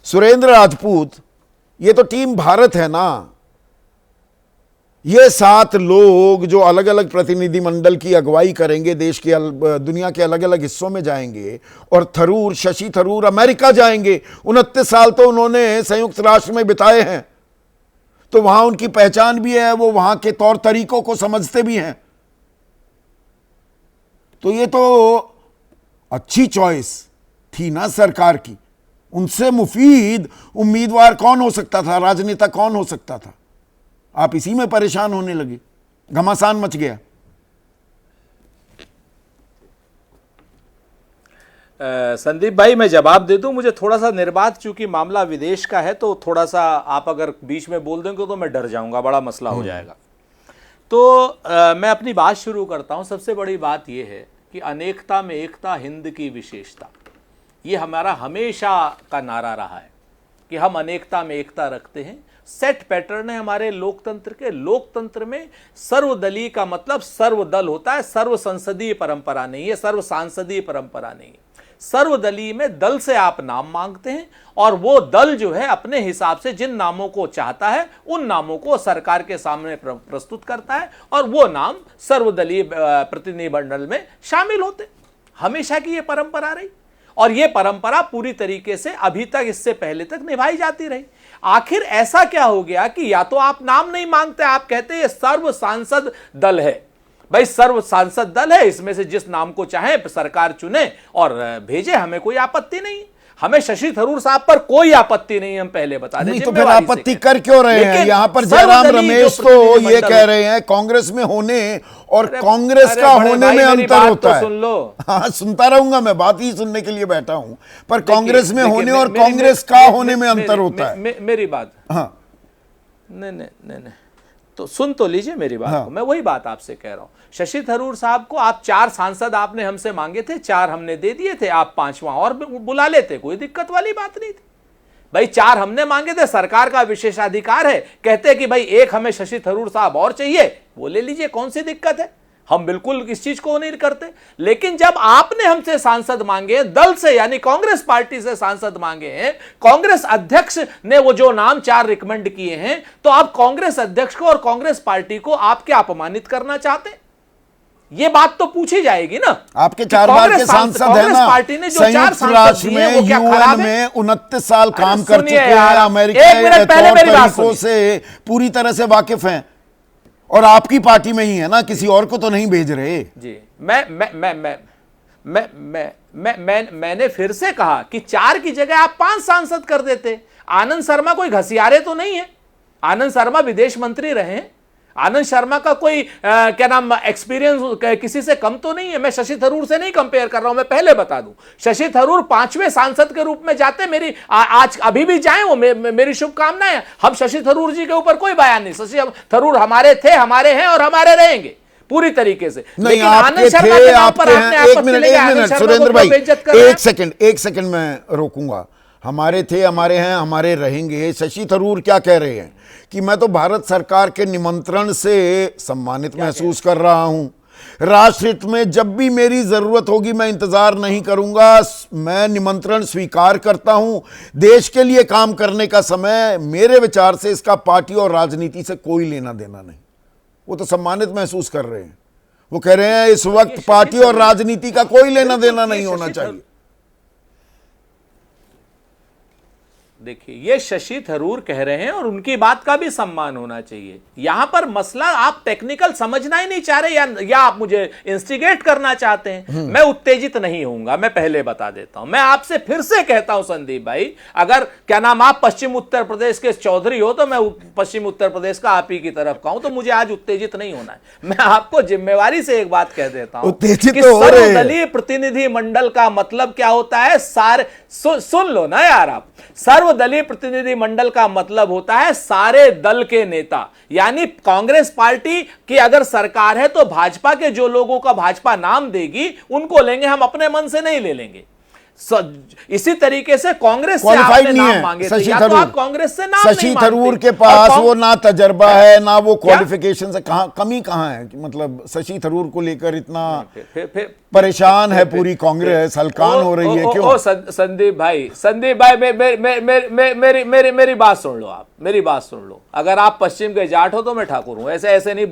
सुरेंद्र राजपूत, ये तो टीम भारत है ना। ये 7 लोग जो अलग अलग प्रतिनिधिमंडल की अगुवाई करेंगे, देश के दुनिया के अलग अलग हिस्सों में जाएंगे, और थरूर, शशि थरूर अमेरिका जाएंगे। 29 साल तो उन्होंने संयुक्त राष्ट्र में बिताए हैं, तो वहां उनकी पहचान भी है, वो वहां के तौर तरीकों को समझते भी हैं। तो ये तो अच्छी चॉइस थी ना सरकार की। उनसे मुफीद उम्मीदवार कौन हो सकता था, राजनेता कौन हो सकता था? आप इसी में परेशान होने लगे, घमासान मच गया। संदीप भाई, मैं जवाब दे दूं? मुझे थोड़ा सा निर्बाध, चूंकि मामला विदेश का है, तो थोड़ा सा आप अगर बीच में बोल देंगे तो मैं डर जाऊंगा, बड़ा मसला हो जाएगा। तो मैं अपनी बात शुरू करता हूं। सबसे बड़ी बात यह है कि अनेकता में एकता, हिंद की विशेषता, ये हमारा हमेशा का नारा रहा है कि हम अनेकता में एकता रखते हैं। सेट पैटर्न है हमारे लोकतंत्र के। लोकतंत्र में सर्वदलीय का मतलब सर्वदल होता है, सर्व संसदीय परंपरा नहीं है, सर्व सांसदीय परंपरा नहीं है। सर्वदलीय में दल से आप नाम मांगते हैं और वो दल जो है अपने हिसाब से जिन नामों को चाहता है उन नामों को सरकार के सामने प्रस्तुत करता है और वो नाम सर्वदलीय प्रतिनिधिमंडल में शामिल होते। हमेशा की ये परंपरा रही और ये परंपरा पूरी तरीके से अभी तक, इससे पहले तक निभाई जाती रही। आखिर ऐसा क्या हो गया कि या तो आप नाम नहीं मांगते, आप कहते हैं ये सर्व सांसद दल है। भाई, सर्व सांसद दल है, इसमें से जिस नाम को चाहे सरकार चुने और भेजे, हमें कोई आपत्ति नहीं। हमें शशि थरूर साहब पर कोई आपत्ति नहीं, हम पहले बता दें। तो फिर आपत्ति कर क्यों रहे हैं? यहां पर जयराम रमेश तो ये कह रहे हैं कांग्रेस में होने और कांग्रेस का होने में अंतर होता है। सुन लो। हाँ, सुनता रहूंगा, मैं बात ही सुनने के लिए बैठा हूं। पर कांग्रेस में होने और कांग्रेस का होने में अंतर होता है। मेरी बात, हाँ, नहीं, तो सुन तो लीजिए मेरी बात को। मैं वही बात आपसे कह रहा हूं। शशि थरूर साहब को आप 4 सांसद आपने हमसे मांगे थे, 4 हमने दे दिए थे, आप 5वां और बुला लेते, कोई दिक्कत वाली बात नहीं थी। भाई, 4 हमने मांगे थे, सरकार का विशेषाधिकार है। कहते कि भाई एक हमें शशि थरूर साहब और चाहिए, वो ले लीजिए, कौन सी दिक्कत है? हम बिल्कुल इस चीज को नहीं करते। लेकिन जब आपने हमसे सांसद मांगे, दल से यानी कांग्रेस पार्टी से सांसद मांगे हैं, कांग्रेस अध्यक्ष ने वो जो नाम 4 रिकमेंड किए हैं, तो आप कांग्रेस अध्यक्ष को और कांग्रेस पार्टी को आप क्या अपमानित करना चाहते हैं? ये बात तो पूछी जाएगी ना। आपके 4 बार के सांसद है ना, पार्टी ने जो 4 संयुक्त राष्ट्र में, यूएन में 29 साल काम कर चुके हैं, अमेरिका के तरीकों से पूरी तरह से वाकिफ हैं, और आपकी पार्टी में ही है ना, किसी और को तो नहीं भेज रहे जी। मैंने फिर से कहा कि 4 की जगह आप 5 सांसद कर देते। आनंद शर्मा कोई घसियारे तो नहीं है, आनंद शर्मा विदेश मंत्री रहे हैं, आनंद शर्मा का कोई क्या नाम एक्सपीरियंस किसी से कम तो नहीं है। मैं शशि थरूर से नहीं कंपेयर कर रहा हूं, मैं पहले बता दूं। शशि थरूर 5वें सांसद के रूप में जाते, मेरी आज अभी भी जाएं वो, मेरी शुभकामनाएं। हम शशि थरूर जी के ऊपर कोई बयान नहीं। शशि थरूर हमारे थे, हमारे हैं और हमारे रहेंगे पूरी तरीके से। लेकिन आनंद शर्मा के नाम पर आपने एक मिनट सुरेंद्र भाई, एक सेकंड मैं रोकूंगा। हमारे थे, हमारे हैं, हमारे रहेंगे। शशि थरूर क्या कह रहे हैं कि मैं तो भारत सरकार के निमंत्रण से सम्मानित महसूस कर रहा हूं। राष्ट्र हित में जब भी मेरी जरूरत होगी मैं इंतजार नहीं करूंगा, मैं निमंत्रण स्वीकार करता हूं। देश के लिए काम करने का समय, मेरे विचार से इसका पार्टी और राजनीति से कोई लेना देना नहीं। वो तो सम्मानित महसूस कर रहे हैं। वो कह रहे हैं इस वक्त पार्टी और राजनीति का कोई लेना देना नहीं होना चाहिए। देखिए, ये शशि थरूर कह रहे हैं और उनकी बात का भी सम्मान होना चाहिए। यहां पर मसला आप टेक्निकल समझना ही नहीं चाह रहे या आप मुझे इंस्टिगेट करना चाहते हैं। मैं उत्तेजित नहीं होऊंगा, मैं पहले बता देता हूं। मैं आपसे फिर से कहता हूं संदीप भाई, अगर क्या नाम आप पश्चिम उत्तर प्रदेश के चौधरी हो तो मैं पश्चिम उत्तर प्रदेश का आप ही की तरफ का हूं, तो मुझे आज उत्तेजित नहीं होना है। मैं आपको जिम्मेवारी से एक बात कह देता हूं कि सर्वदलीय प्रतिनिधि मंडल का मतलब क्या होता है। सुन लो ना यार आप, सर्वदलीय प्रतिनिधि मंडल का मतलब होता है सारे दल के नेता। यानी कांग्रेस पार्टी की अगर सरकार है तो भाजपा के जो लोगों का भाजपा नाम देगी उनको लेंगे, हम अपने मन से नहीं ले लेंगे। इसी तरीके से कांग्रेस से क्वालिफाइड आपने नहीं नाम है मांगे थे, शशि या तो थरूर। आप कांग्रेस से नाम नहीं शशि मांगते। थरूर के और पास वो ना तजर्बा है ना वो क्वालिफिकेशन से, कहां कमी कहां है कि मतलब शशि थरूर को लेकर इतना परेशान है पूरी कांग्रेस, हलकान हो रही है, क्यों? संदीप भाई मेरी बात सुन लो, आप मेरी बात सुन लो। अगर आप पश्चिम के जाट हो तो मैं ठाकुर हूं, ऐसे ऐसे नहीं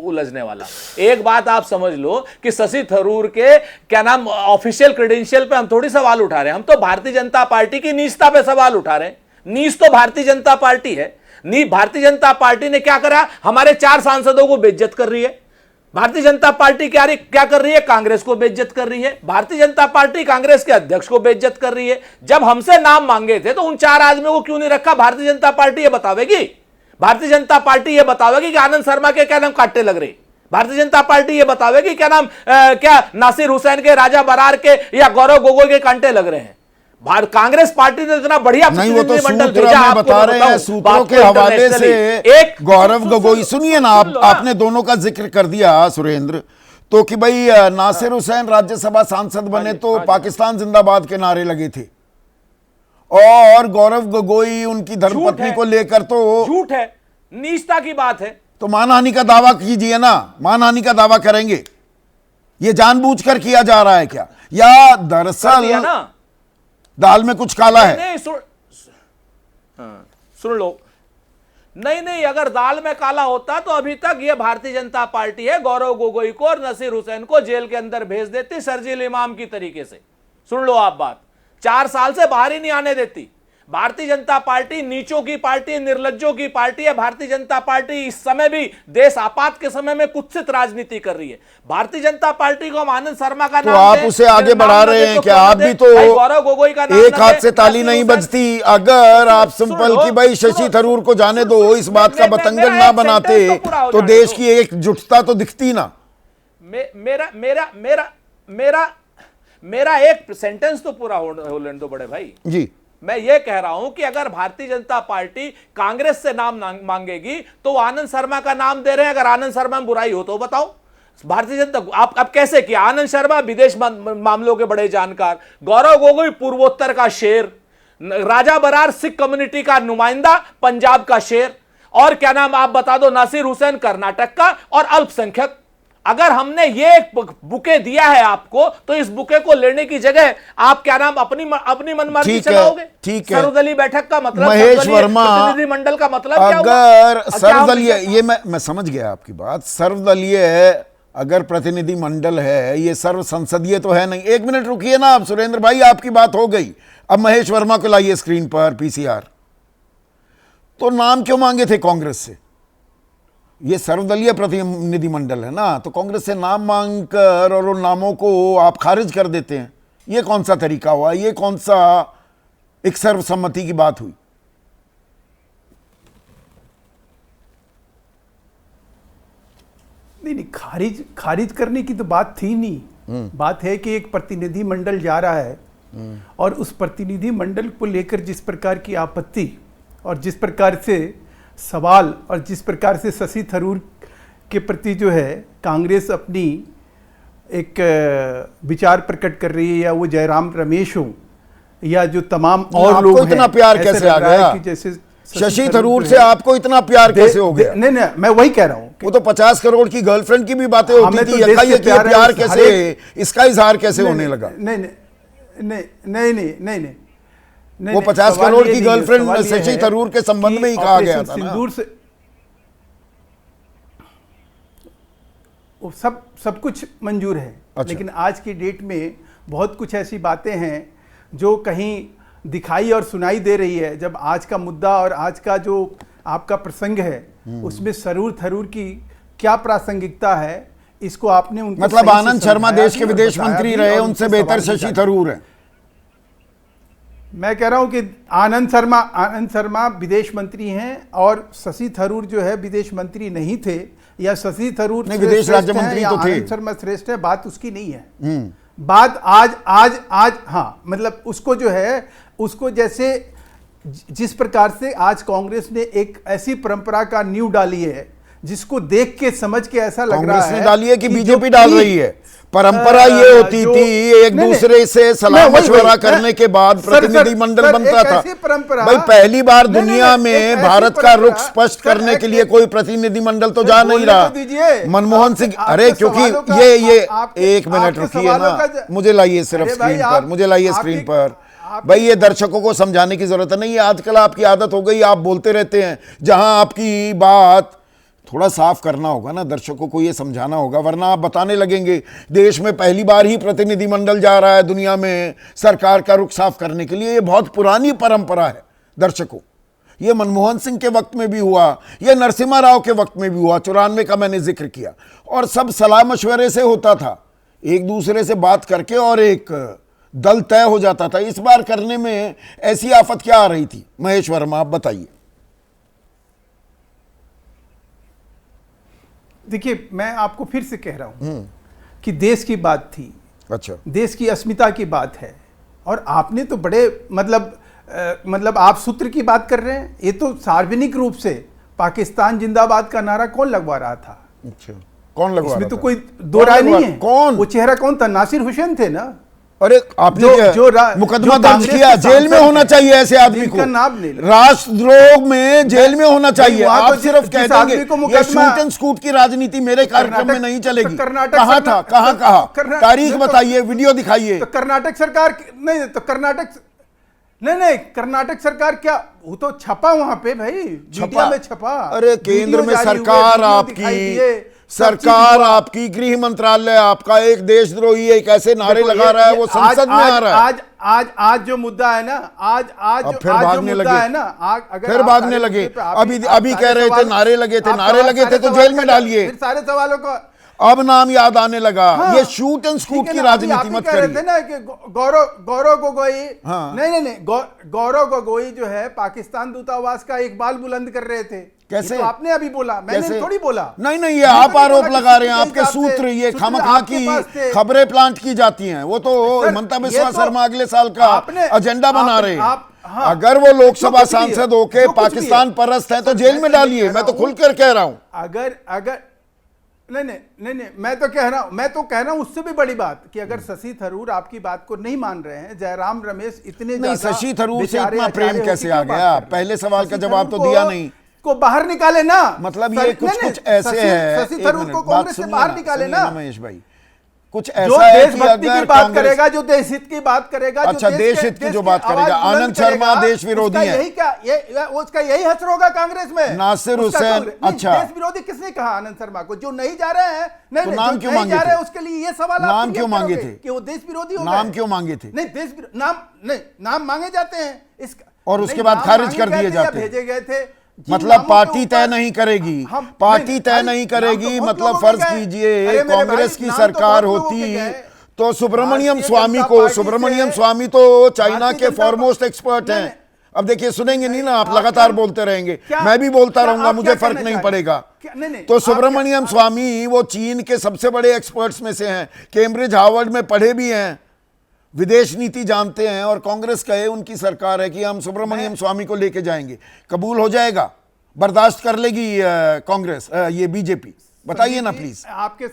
उलझने वाला। एक बात आप समझ लो कि शशि थरूर के क्या नाम ऑफिशियल क्रेडेंशियल पे हम थोड़ी सवाल उठा रहे हैं, हम तो भारतीय जनता पार्टी की नीचता पे सवाल उठा रहे हैं। नीच तो भारतीय जनता पार्टी है। भारतीय जनता पार्टी ने क्या करा? हमारे 4 सांसदों को बेइज्जत कर रही है। भारतीय जनता पार्टी क्या कर रही है? कांग्रेस को बेइज्जत कर रही है। भारतीय जनता पार्टी कांग्रेस के अध्यक्ष को बेइज्जत कर रही है। जब हमसे नाम मांगे थे तो उन 4 आदमियों को क्यों नहीं रखा? भारतीय जनता पार्टी ये बतावेगी? भारतीय जनता पार्टी ये बतावेगी कि आनंद शर्मा के क्या नाम कांटे लग रहे? भारतीय जनता पार्टी ये बतावेगी क्या नाम क्या नासिर हुसैन के, राजा बरार के या गौरव गोगोई के कांटे लग रहे हैं? कांग्रेस पार्टी ने इतना बढ़िया नहीं, वो तो मंडल सूत्र भेजा, में आपको बता रहे हैं, सूत्रों के हवाले से एक गौरव गोगोई, सुनिए ना, आपने दोनों का जिक्र कर दिया सुरेंद्र, तो कि भाई नासिर हुसैन राज्यसभा सांसद बने तो पाकिस्तान जिंदाबाद के नारे लगे थे, और गौरव गोगोई उनकी धर्मपत्नी को लेकर तो झूठ है, नीचता की बात है। तो मानहानि का दावा कीजिए ना, मानहानि का दावा करेंगे? ये जानबूझकर किया जा रहा है क्या, या दरअसल ना दाल में कुछ काला है? नहीं, सुन लो, नहीं, अगर दाल में काला होता तो अभी तक ये भारतीय जनता पार्टी है गौरव गोगोई को और नसीर हुसैन को जेल के अंदर भेज देती शर्जील इमाम की तरीके से। सुन लो आप बात, 4 साल से बाहर ही नहीं आने देती। भारतीय जनता पार्टी नीचों की पार्टी, निर्लज्जों की पार्टी है। भारतीय जनता पार्टी इस समय भी देश आपात के समय में कुत्सित राजनीति कर रही है। भारतीय जनता पार्टी को हम आनंद शर्मा का तो नाम आप उसे आगे बढ़ा रहे हैं क्या? आप भी तो गौरव गोगोई का नाम एक हाथ से ताली नहीं बजती। अगर आप सिंपल कि भाई शशि थरूर को जाने दो, इस बात का बतंगड़ ना बनाते तो देश की एकजुटता तो दिखती ना। मेरा एक सेंटेंस तो पूरा हो लेने दो बड़े भाई जी। मैं ये कह रहा हूं कि अगर भारतीय जनता पार्टी कांग्रेस से नाम मांगेगी तो आनंद शर्मा का नाम दे रहे हैं। अगर आनंद शर्मा में बुराई हो तो बताओ, भारतीय जनता आप कैसे किया? आनंद शर्मा विदेश मामलों के बड़े जानकार, गौरव गोगोई पूर्वोत्तर का शेर, राजा बरार सिख कम्युनिटी का नुमाइंदा, पंजाब का शेर, और क्या नाम आप बता दो नासिर हुसैन कर्नाटक का और अल्पसंख्यक। अगर हमने ये एक बुके दिया है आपको तो इस बुके को लेने की जगह आप क्या नाम अपनी मनमानी चलाओगे? ठीक है। सर्वदलीय बैठक का मतलब, महेश वर्मा, प्रतिनिधिमंडल का मतलब क्या हुआ? अगर सर्वदलीय, ये मैं समझ गया आपकी बात, सर्वदलीय अगर प्रतिनिधि मंडल है, ये सर्व संसदीय तो है नहीं। 1 मिनट रुकिए ना आप सुरेंद्र भाई, आपकी बात हो गई। अब महेश वर्मा को लाइए स्क्रीन पर, पीसीआर। तो नाम क्यों मांगे थे कांग्रेस से? ये सर्वदलीय प्रतिनिधि मंडल है ना, तो कांग्रेस से नाम मांगकर और उन नामों को आप खारिज कर देते हैं। ये कौन सा तरीका हुआ? ये कौन सा एक सर्वसम्मति की बात हुई? नहीं, खारिज करने की तो बात थी नहीं। बात है कि एक प्रतिनिधि मंडल जा रहा है और उस प्रतिनिधि मंडल को लेकर जिस प्रकार की आपत्ति और जिस प्रकार से सवाल और जिस प्रकार से शशि थरूर के प्रति जो है कांग्रेस अपनी एक विचार प्रकट कर रही है, या वो जयराम रमेश हो या जो तमाम और लोग हैं, इतना प्यार कैसे आ गया? जैसे शशि थरूर से आपको इतना प्यार कैसे हो गया? नहीं, मैं वही कह रहा हूँ। वो तो 50 करोड़ की गर्लफ्रेंड की भी बातें होती थी, ये प्यार कैसे, इसका इजहार कैसे होने लगा? नहीं, वो 50 करोड़ की गर्लफ्रेंड शशि थरूर के संबंध में ही कहा गया था ना। सिंदूर से वो सब कुछ मंजूर है। अच्छा। लेकिन आज की डेट में बहुत कुछ ऐसी बातें हैं जो कहीं दिखाई और सुनाई दे रही है। जब आज का मुद्दा और आज का जो आपका प्रसंग है उसमें सरूर थरूर की क्या प्रासंगिकता है, इसको आपने उनको मतलब आनंद शर्मा देश के विदेश मंत्री रहे, उनसे बेहतर शशि थरूर है। मैं कह रहा हूं कि आनंद शर्मा विदेश मंत्री हैं और शशि थरूर जो है विदेश मंत्री नहीं थे, या शशि थरूर विदेश राज्य मंत्री तो थे। आनंद शर्मा श्रेष्ठ है, बात उसकी नहीं है। बात आज हाँ, मतलब उसको जो है, उसको जैसे जिस प्रकार से आज कांग्रेस ने एक ऐसी परंपरा का नींव डाली है जिसको देख के समझ के ऐसा लग रहा कांग्रेस है ने डाली है कि जो बीजेपी डाल रही है। परंपरा ये होती थी एक दूसरे से सलाह मशवरा करने के बाद प्रतिनिधि मंडल बनता था। भाई पहली बार दुनिया में भारत का रुख स्पष्ट करने के लिए कोई प्रतिनिधि मंडल तो जा नहीं रहा। मनमोहन सिंह, अरे क्योंकि ये एक मिनट रुकिए ना, मुझे लाइए सिर्फ स्क्रीन पर, मुझे लाइए स्क्रीन पर। भाई ये दर्शकों को समझाने की जरूरत नहीं है, आजकल आपकी आदत हो गई, आप बोलते रहते हैं। जहां आपकी बात थोड़ा साफ करना होगा ना, दर्शकों को ये समझाना होगा, वरना आप बताने लगेंगे देश में पहली बार ही प्रतिनिधिमंडल जा रहा है दुनिया में सरकार का रुख साफ करने के लिए। ये बहुत पुरानी परंपरा है दर्शकों, ये मनमोहन सिंह के वक्त में भी हुआ, ये नरसिम्हा राव के वक्त में भी हुआ, 94 का मैंने जिक्र किया, और सब सलाह मशवरे से होता था, एक दूसरे से बात करके और एक दल तय हो जाता था। इस बार करने में ऐसी आफत क्या आ रही थी? महेश वर्मा, आप बताइए। देखिए, मैं आपको फिर से कह रहा हूं कि देश की बात थी, अच्छा, देश की अस्मिता की बात है, और आपने तो बड़े मतलब आप सूत्र की बात कर रहे हैं। ये तो सार्वजनिक रूप से पाकिस्तान जिंदाबाद का नारा कौन लगवा रहा था? अच्छा, कौन लगवा इसमें रहा तो था? कोई दो राय नहीं है। कौन? वो चेहरा कौन था? नासिर हुसैन थे ना। अरे आपने मुकदमा दर्ज किया, जेल में होना चाहिए ऐसे आदमी को, राष्ट्रद्रोह में जेल में होना चाहिए। आप सिर्फ कह देंगे ये शूट एंड स्कूट की राजनीति मेरे कार्यक्रम में नहीं चलेगी। कहां था, कहां कहा, तारीख बताइए, वीडियो दिखाइए। तो कर्नाटक सरकार नहीं, तो कर्नाटक नहीं, कर्नाटक सरकार क्या, वो तो छपा वहां पे भाई, मीडिया में छपा। अरे केंद्र में सरकार आपकी, सरकार आपकी, गृह मंत्रालय आपका, एक देशद्रोही एक ऐसे नारे लगा रहा है, वो संसद में आ रहा है। आज जो मुद्दा है ना, आज फिर भागने लगे, है ना, अगर फिर भागने लगे। अभी कह रहे थे नारे लगे थे तो जेल में डालिए। सारे सवालों का अब नाम याद आने लगा। हाँ, ये शूट एंड स्कूट की राजनीति मत करिए। थे ना कि गौरव गोगोई, हाँ, नहीं, गौरव गोगोई जो है पाकिस्तान दूतावास का इकबाल बुलंद कर रहे थे। कैसे? तो आपने अभी बोला, मैंने थोड़ी बोला। नहीं, ये आप आरोप लगा रहे हैं, आपके सूत्र, ये खामखा की खबरें प्लांट की जाती हैं। वो तो हिमंता बिस्वा शर्मा अगले साल का एजेंडा बना रहे हैं। अगर वो लोकसभा सांसद होके पाकिस्तान परस्त हैं तो जेल में डालिए, मैं तो खुलकर कह रहा हूं। अगर नहीं, मैं तो कह रहा हूं उससे भी बड़ी बात कि अगर शशि थरूर आपकी बात को नहीं मान रहे हैं, जयराम रमेश इतने नहीं, शशि थरूर से इतना प्रेम कैसे आ गया? पहले सवाल का जवाब तो दिया नहीं। को बाहर निकाले ना, मतलब ये कुछ ऐसे है, शशि थरूर को कांग्रेस से बाहर निकाले ना महेश भाई। कुछ ऐसा है कि अगर बात करेगा, जो देश हित की बात करेगा, अच्छा, देश हित की जो बात करेगा, आनंद शर्मा देश विरोधी है, यही क्या उसका यही हश्र होगा कांग्रेस में? नासिर हुसैन, अच्छा, देश विरोधी किसने कहा आनंद शर्मा को? जो नहीं जा रहे हैं, तो नाम क्यों मांगे थे? उसके लिए ये सवाल नाम क्यों मांगे थे कि वो देश विरोधी हो? नाम क्यों मांगे थे? नहीं, नाम मांगे जाते हैं इसका, और उसके बाद खारिज कर दिए जाते हैं। भेजे गए थे। मतलब पार्टी तय नहीं करेगी, पार्टी तय नहीं करेगी। मतलब फर्ज कीजिए कांग्रेस की सरकार होती तो सुब्रमण्यम स्वामी तो चाइना के फॉरमोस्ट एक्सपर्ट हैं। अब देखिए, सुनेंगे नहीं ना आप, लगातार बोलते रहेंगे, मैं भी बोलता रहूंगा, मुझे फर्क नहीं पड़ेगा। तो सुब्रमण्यम स्वामी वो चीन के सबसे बड़े एक्सपर्ट्स में से हैं, कैम्ब्रिज हार्वर्ड में पढ़े भी हैं, विदेश नीति जानते हैं, और कांग्रेस कहे उनकी सरकार है कि हम सुब्रमण्यम स्वामी को लेके जाएंगे, कबूल हो जाएगा? बर्दाश्त कर लेगी कांग्रेस, ये बीजेपी? बताइए ना प्लीज। आपके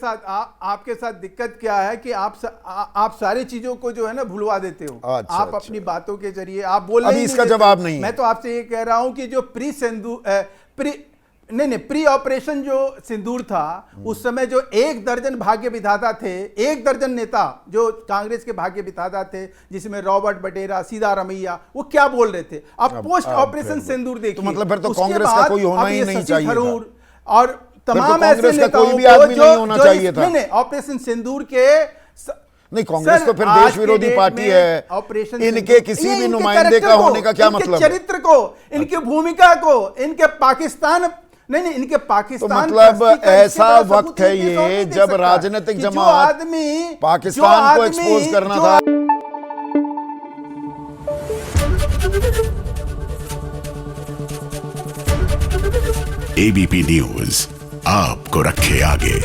साथ दिक्कत क्या है कि आप सारी चीजों को जो है ना भुलवा देते हो। आप अपनी बातों के जरिए आप बोल रहे हैं, इसका जवाब नहीं। मैं तो आपसे ये कह रहा हूं कि जो प्री ऑपरेशन जो सिंदूर था, उस समय जो 1 दर्जन भाग्य विधाता थे, 1 दर्जन नेता जो कांग्रेस के भाग्य विधाता थे, जिसमें रॉबर्ट बटेरा, सीतारमैया, वो क्या बोल रहे थे? अब पोस्ट ऑपरेशन सिंदूर देखिए, तो मतलब फिर तो कांग्रेस का कोई होना ही नहीं चाहिए था, और तमाम ऐसे नेताओं कोई भी आदमी नहीं होना चाहिए था। नहीं, ऑपरेशन सिंदूर के नहीं, कांग्रेस तो फिर देश विरोधी पार्टी है। ऑपरेशन इनके किसी भी नुमाइंदे का होने का क्या मतलब? चरित्र को, इनकी भूमिका को, इनके पाकिस्तान, नहीं, इनके पाकिस्तान, तो मतलब ऐसा वक्त है ये जब राजनीतिक जमात पाकिस्तान को एक्सपोज करना था। एबीपी न्यूज आपको रखे आगे।